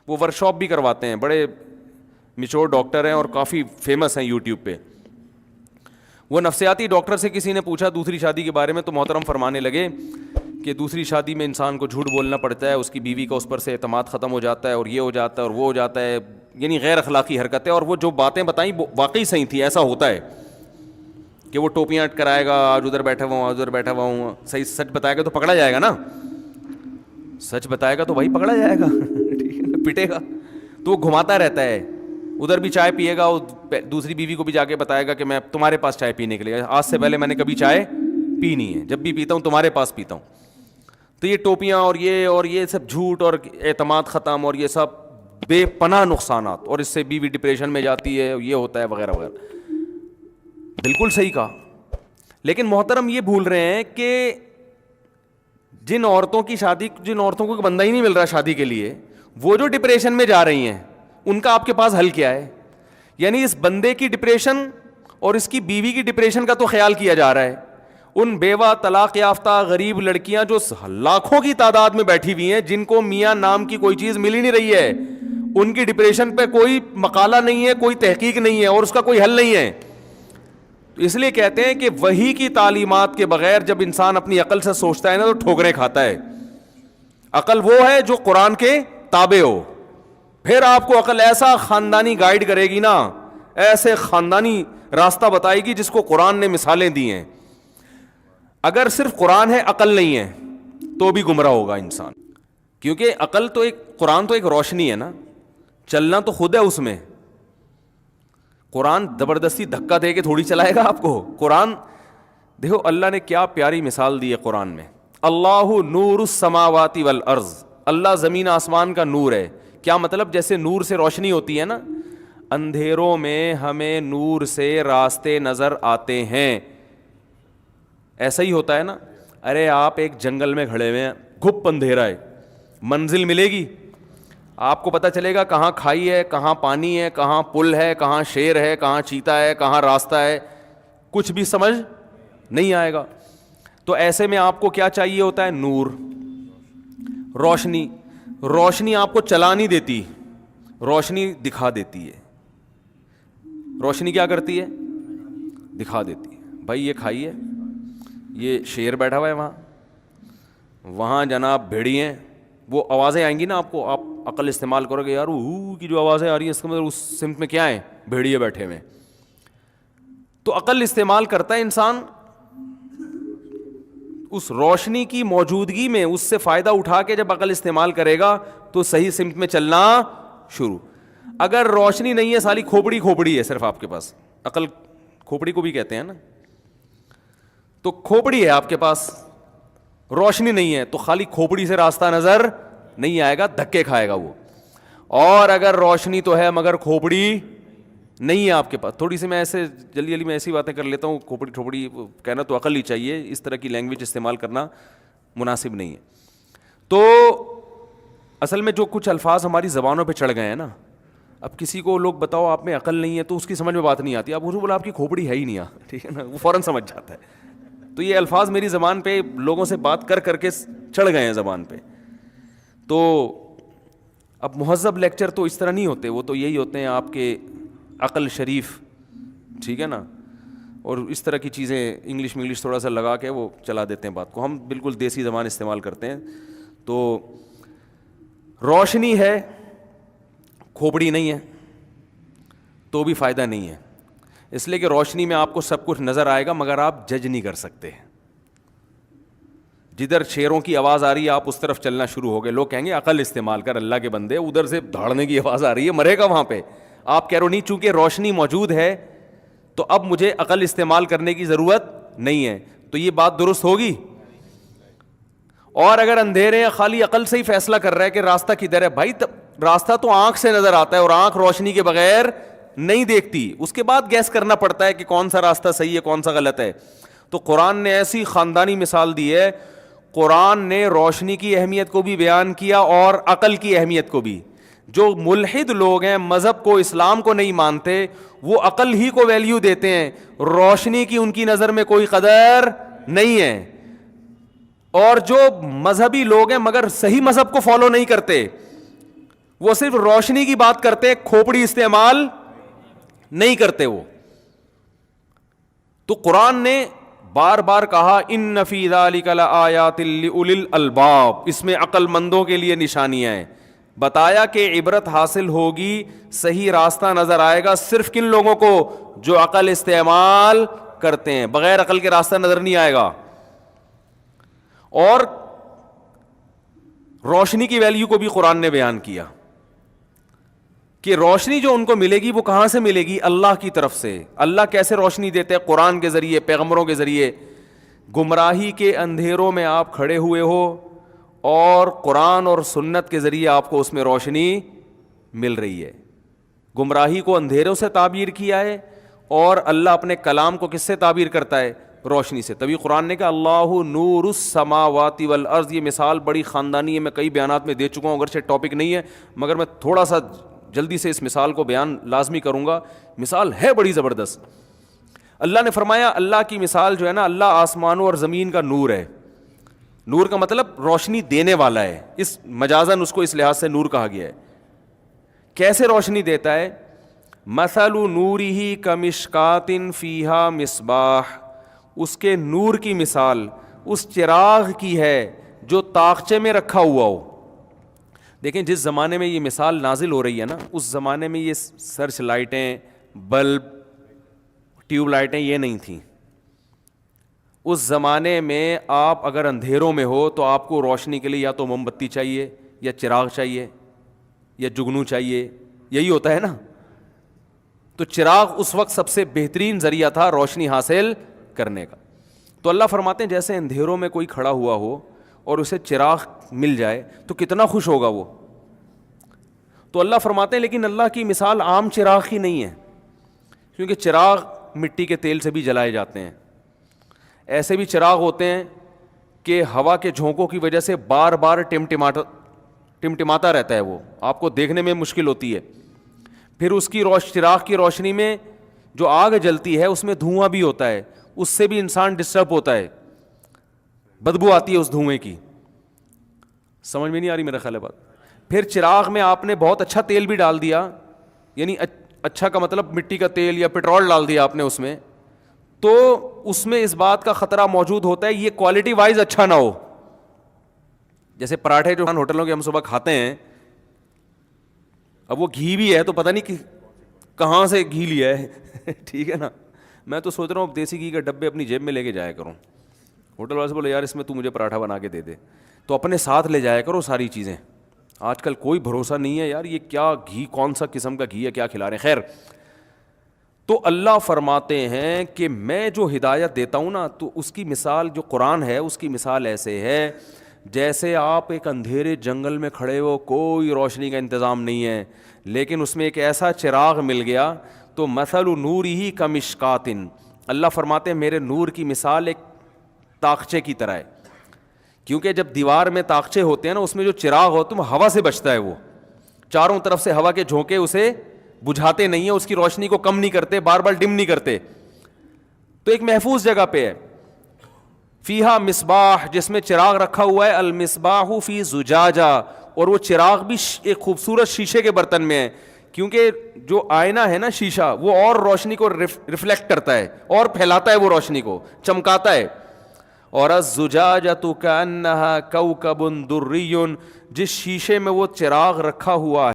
وہ work shop بھی کرواتے ہیں, بڑے میچور ڈاکٹر ہیں اور کافی فیمس ہیں یوٹیوب پہ. وہ نفسیاتی ڈاکٹر سے کسی نے پوچھا دوسری شادی کے بارے میں, تو محترم فرمانے لگے کہ دوسری شادی میں انسان کو جھوٹ بولنا پڑتا ہے, اس کی بیوی کا اس پر سے اعتماد ختم ہو جاتا ہے, اور یہ ہو جاتا ہے اور وہ ہو جاتا ہے, یعنی غیر اخلاقی حرکتیں. اور وہ جو باتیں بتائیں واقعی صحیح تھیں. ایسا ہوتا ہے کہ وہ ٹوپیاں کرائے گا, آج ادھر بیٹھا ہوا ہوں, آج ادھر بیٹھا ہوا ہوں, صحیح سچ بتائے گا تو پکڑا جائے گا نا, سچ بتائے گا تو بھائی پکڑا جائے گا, ٹھیک ہے نا, پٹے گا. تو وہ گھماتا رہتا ہے, ادھر بھی چائے پیے گا, دوسری بیوی کو بھی جا کے بتائے گا کہ میں تمہارے پاس چائے پینے کے لیے, آج سے پہلے میں نے کبھی چائے پی نہیں ہے, جب بھی پیتا ہوں تمہارے پاس پیتا ہوں. تو یہ ٹوپیاں اور یہ سب جھوٹ اور اعتماد ختم اور یہ سب بے پناہ نقصانات, اور اس سے بیوی ڈپریشن میں جاتی ہے, یہ ہوتا ہے وغیرہ وغیرہ. بالکل صحیح کہا. لیکن محترم یہ بھول رہے ہیں کہ جن عورتوں کو بندہ ہی نہیں مل رہا شادی کے لیے, وہ جو ڈپریشن میں جا رہی ہیں, ان کا آپ کے پاس حل کیا ہے؟ یعنی اس بندے کی ڈپریشن اور اس کی بیوی کی ڈپریشن کا تو خیال کیا جا رہا ہے. ان بیوہ, طلاق یافتہ, غریب لڑکیاں جو لاکھوں کی تعداد میں بیٹھی ہوئی ہیں, جن کو میاں نام کی کوئی چیز مل ہی نہیں رہی ہے, ان کی ڈپریشن پہ کوئی مقالہ نہیں ہے, کوئی تحقیق نہیں ہے, اور اس کا کوئی حل نہیں ہے. اس لیے کہتے ہیں کہ وحی کی تعلیمات کے بغیر جب انسان اپنی عقل سے سوچتا ہے نا, تو ٹھوکریں کھاتا ہے. عقل وہ ہے جو قرآن کے تابع ہو. پھر آپ کو عقل ایسا خاندانی گائیڈ کرے گی نا, ایسے خاندانی راستہ بتائے گی جس کو قرآن نے مثالیں دی ہیں. اگر صرف قرآن ہے, عقل نہیں ہے, تو بھی گمراہ ہوگا انسان. کیونکہ عقل تو قرآن تو ایک روشنی ہے نا, چلنا تو خود ہے اس میں. قرآن زبردستی دھکا دے کے تھوڑی چلائے گا آپ کو. قرآن دیکھو اللہ نے کیا پیاری مثال دی ہے قرآن میں. اللہ نور السماوات والارض, اللہ زمین آسمان کا نور ہے. کیا مطلب؟ جیسے نور سے روشنی ہوتی ہے نا, اندھیروں میں ہمیں نور سے راستے نظر آتے ہیں, ایسا ہی ہوتا ہے نا. ارے آپ ایک جنگل میں کھڑے ہوئے ہیں, گھپ اندھیرا ہے, منزل ملے گی آپ کو؟ پتہ چلے گا کہاں کھائی ہے, کہاں پانی ہے, کہاں پل ہے, کہاں شیر ہے, کہاں چیتا ہے, کہاں راستہ ہے؟ کچھ بھی سمجھ نہیں آئے گا. تو ایسے میں آپ کو کیا چاہیے ہوتا ہے؟ نور, روشنی. روشنی آپ کو چلا نہیں دیتی, روشنی دکھا دیتی ہے. روشنی کیا کرتی ہے؟ دکھا دیتی ہے. بھائی یہ کھائیے, یہ شیر بیٹھا ہوا ہے وہاں جناب بھیڑی ہیں, وہ آوازیں آئیں گی نا آپ کو, آپ عقل استعمال کرو گے, یار اوہ کی جو آوازیں آ رہی ہیں اس کا مطلب اس سمت میں کیا ہے؟ بھیڑیے بیٹھے ہوئے. تو عقل استعمال کرتا ہے انسان, اس روشنی کی موجودگی میں اس سے فائدہ اٹھا کے جب عقل استعمال کرے گا تو صحیح سمت میں چلنا شروع. اگر روشنی نہیں ہے, سالی کھوپڑی ہے صرف آپ کے پاس, عقل کھوپڑی کو بھی کہتے ہیں نا, تو کھوپڑی ہے آپ کے پاس, روشنی نہیں ہے, تو خالی کھوپڑی سے راستہ نظر نہیں آئے گا, دھکے کھائے گا وہ. اور اگر روشنی تو ہے مگر کھوپڑی نہیں ہے آپ کے پاس, تھوڑی سی میں ایسے جلدی میں ایسی باتیں کر لیتا ہوں, کھوپڑی ٹھوپڑی کہنا تو عقل ہی چاہیے, اس طرح کی لینگویج استعمال کرنا مناسب نہیں ہے. تو اصل میں جو کچھ الفاظ ہماری زبانوں پہ چڑھ گئے ہیں نا, اب کسی کو لوگ بتاؤ آپ میں عقل نہیں ہے تو اس کی سمجھ میں بات نہیں آتی. آپ اسے بولا آپ کی کھوپڑی ہے ہی نہیں, ٹھیک ہے نا, وہ فوراً سمجھ جاتا ہے. تو یہ الفاظ میری زبان پہ لوگوں سے بات کر کے چڑھ گئے ہیں زبان پہ. تو اب مہذب لیکچر تو اس طرح نہیں ہوتے, وہ تو یہی ہوتے ہیں آپ کے عقل شریف, ٹھیک ہے نا, اور اس طرح کی چیزیں انگلش تھوڑا سا لگا کے وہ چلا دیتے ہیں بات کو. ہم بالکل دیسی زبان استعمال کرتے ہیں. تو روشنی ہے, کھوپڑی نہیں ہے, تو بھی فائدہ نہیں ہے, اس لیے کہ روشنی میں آپ کو سب کچھ نظر آئے گا مگر آپ جج نہیں کر سکتے. جدھر شیروں کی آواز آ رہی ہے آپ اس طرف چلنا شروع ہو گئے, لوگ کہیں گے عقل استعمال کر, اللہ کے بندے ادھر سے دھاڑنے کی آواز آ رہی ہے, مرے گا وہاں پہ. آپ کہہ رہے ہو نہیں, چونکہ روشنی موجود ہے تو اب مجھے عقل استعمال کرنے کی ضرورت نہیں ہے, تو یہ بات درست ہوگی. اور اگر اندھیرے ہیں, خالی عقل سے ہی فیصلہ کر رہا ہے کہ راستہ کدھر ہے, بھائی راستہ تو آنکھ سے نظر آتا ہے, اور آنکھ روشنی کے بغیر نہیں دیکھتی, اس کے بعد گیس کرنا پڑتا ہے کہ کون سا راستہ صحیح ہے کون سا غلط ہے. تو قرآن نے ایسی خاندانی مثال دی ہے, قرآن نے روشنی کی اہمیت کو بھی بیان کیا اور عقل کی اہمیت کو بھی. جو ملحد لوگ ہیں, مذہب کو, اسلام کو نہیں مانتے, وہ عقل ہی کو ویلیو دیتے ہیں, روشنی کی ان کی نظر میں کوئی قدر نہیں ہے. اور جو مذہبی لوگ ہیں مگر صحیح مذہب کو فالو نہیں کرتے, وہ صرف روشنی کی بات کرتے ہیں, کھوپڑی استعمال نہیں کرتے وہ. تو قرآن نے بار بار کہا ان فی ذلک لآیات لأولی الالباب, اس میں عقل مندوں کے لیے نشانیاں ہیں. بتایا کہ عبرت حاصل ہوگی, صحیح راستہ نظر آئے گا صرف کن لوگوں کو, جو عقل استعمال کرتے ہیں. بغیر عقل کے راستہ نظر نہیں آئے گا. اور روشنی کی ویلیو کو بھی قرآن نے بیان کیا کہ روشنی جو ان کو ملے گی وہ کہاں سے ملے گی, اللہ کی طرف سے. اللہ کیسے روشنی دیتے ہیں؟ قرآن کے ذریعے, پیغمبروں کے ذریعے. گمراہی کے اندھیروں میں آپ کھڑے ہوئے ہو اور قرآن اور سنت کے ذریعے آپ کو اس میں روشنی مل رہی ہے. گمراہی کو اندھیروں سے تعبیر کیا ہے, اور اللہ اپنے کلام کو کس سے تعبیر کرتا ہے؟ روشنی سے. تبھی قرآن نے کہا اللہ نور السماوات والارض. یہ مثال بڑی خاندانی ہے, میں کئی بیانات میں دے چکا ہوں, اگرچہ ٹاپک نہیں ہے, مگر میں تھوڑا سا جلدی سے اس مثال کو بیان لازمی کروں گا. مثال ہے بڑی زبردست. اللہ نے فرمایا اللہ کی مثال جو ہے نا, اللہ آسمانوں اور زمین کا نور ہے. نور کا مطلب روشنی دینے والا ہے, اس مجازن اس کو اس لحاظ سے نور کہا گیا ہے. کیسے روشنی دیتا ہے؟ مثل نورہ کمشکات فیہا مصباح. اس کے نور کی مثال اس چراغ کی ہے جو طاقچے میں رکھا ہوا ہو. دیکھیں جس زمانے میں یہ مثال نازل ہو رہی ہے نا, اس زمانے میں یہ سرچ لائٹیں, بلب, ٹیوب لائٹیں یہ نہیں تھیں. اس زمانے میں آپ اگر اندھیروں میں ہو تو آپ کو روشنی کے لیے یا تو موم بتی چاہیے, یا چراغ چاہیے, یا جگنو چاہیے, یہی ہوتا ہے نا. تو چراغ اس وقت سب سے بہترین ذریعہ تھا روشنی حاصل کرنے کا. تو اللہ فرماتے ہیں جیسے اندھیروں میں کوئی کھڑا ہوا ہو اور اسے چراغ مل جائے تو کتنا خوش ہوگا وہ. تو اللہ فرماتے ہیں لیکن اللہ کی مثال عام چراغ ہی نہیں ہے, کیونکہ چراغ مٹی کے تیل سے بھی جلائے جاتے ہیں. ایسے بھی چراغ ہوتے ہیں کہ ہوا کے جھونکوں کی وجہ سے بار بار ٹمٹماتا رہتا ہے, وہ آپ کو دیکھنے میں مشکل ہوتی ہے. پھر اس کی چراغ کی روشنی میں جو آگ جلتی ہے اس میں دھواں بھی ہوتا ہے, اس سے بھی انسان ڈسٹرب ہوتا ہے, بدبو آتی ہے اس دھوئیں کی. سمجھ میں نہیں آ رہی میرا خیال ہے بات. پھر چراغ میں آپ نے بہت اچھا تیل بھی ڈال دیا, یعنی اچھا کا مطلب مٹی کا تیل یا پیٹرول ڈال دیا آپ نے اس میں, تو اس میں اس بات کا خطرہ موجود ہوتا ہے یہ کوالٹی وائز اچھا نہ ہو. جیسے پراٹھے جو ہوٹلوں کے ہم صبح کھاتے ہیں, اب وہ گھی بھی ہے تو پتہ نہیں کہاں سے گھی لیا ہے ٹھیک ہے نا. میں تو سوچ رہا ہوں دیسی گھی کے ڈبے اپنی جیب میں لے کے جایا کروں. ہوٹل والے سے بولے یار اس میں تو مجھے پراٹھا بنا کے دے دے, تو اپنے ساتھ لے جایا کرو ساری چیزیں. آج کل کوئی بھروسہ نہیں ہے یار, یہ کیا گھی, کون سا قسم کا گھی ہے, کیا کھلا رہے ہیں. خیر, تو اللہ فرماتے ہیں کہ میں جو ہدایت دیتا ہوں نا, تو اس کی مثال جو قرآن ہے اس کی مثال ایسے ہے جیسے آپ ایک اندھیرے جنگل میں کھڑے ہو, کوئی روشنی کا انتظام نہیں ہے, لیکن اس میں ایک ایسا چراغ مل گیا. تو مثل نورہ کمشکات, اللہ فرماتے ہیں میرے نور کی مثال ایک طاقچے کی طرح ہے. کیونکہ جب دیوار میں طاقچے ہوتے ہیں نا, اس میں جو چراغ ہوتا ہے وہ ہوا سے بچتا ہے, وہ چاروں طرف سے ہوا کے جھونکے اسے بجھاتے نہیں ہیں, اس کی روشنی کو کم نہیں کرتے, بار بار ڈم نہیں کرتے. تو ایک محفوظ جگہ پہ ہے. فیہا مصباح, جس میں چراغ رکھا ہوا ہے. المصباح فی زجاجہ, اور وہ چراغ بھی ایک خوبصورت شیشے کے برتن میں ہے, کیونکہ جو آئینہ ہے نا شیشہ, وہ اور روشنی کو ریفلیکٹ کرتا ہے اور پھیلاتا ہے, وہ روشنی کو چمکاتا ہے. اور الزجاجۃ کأنہا کوکب دری, جس شیشے میں وہ چراغ رکھا ہوا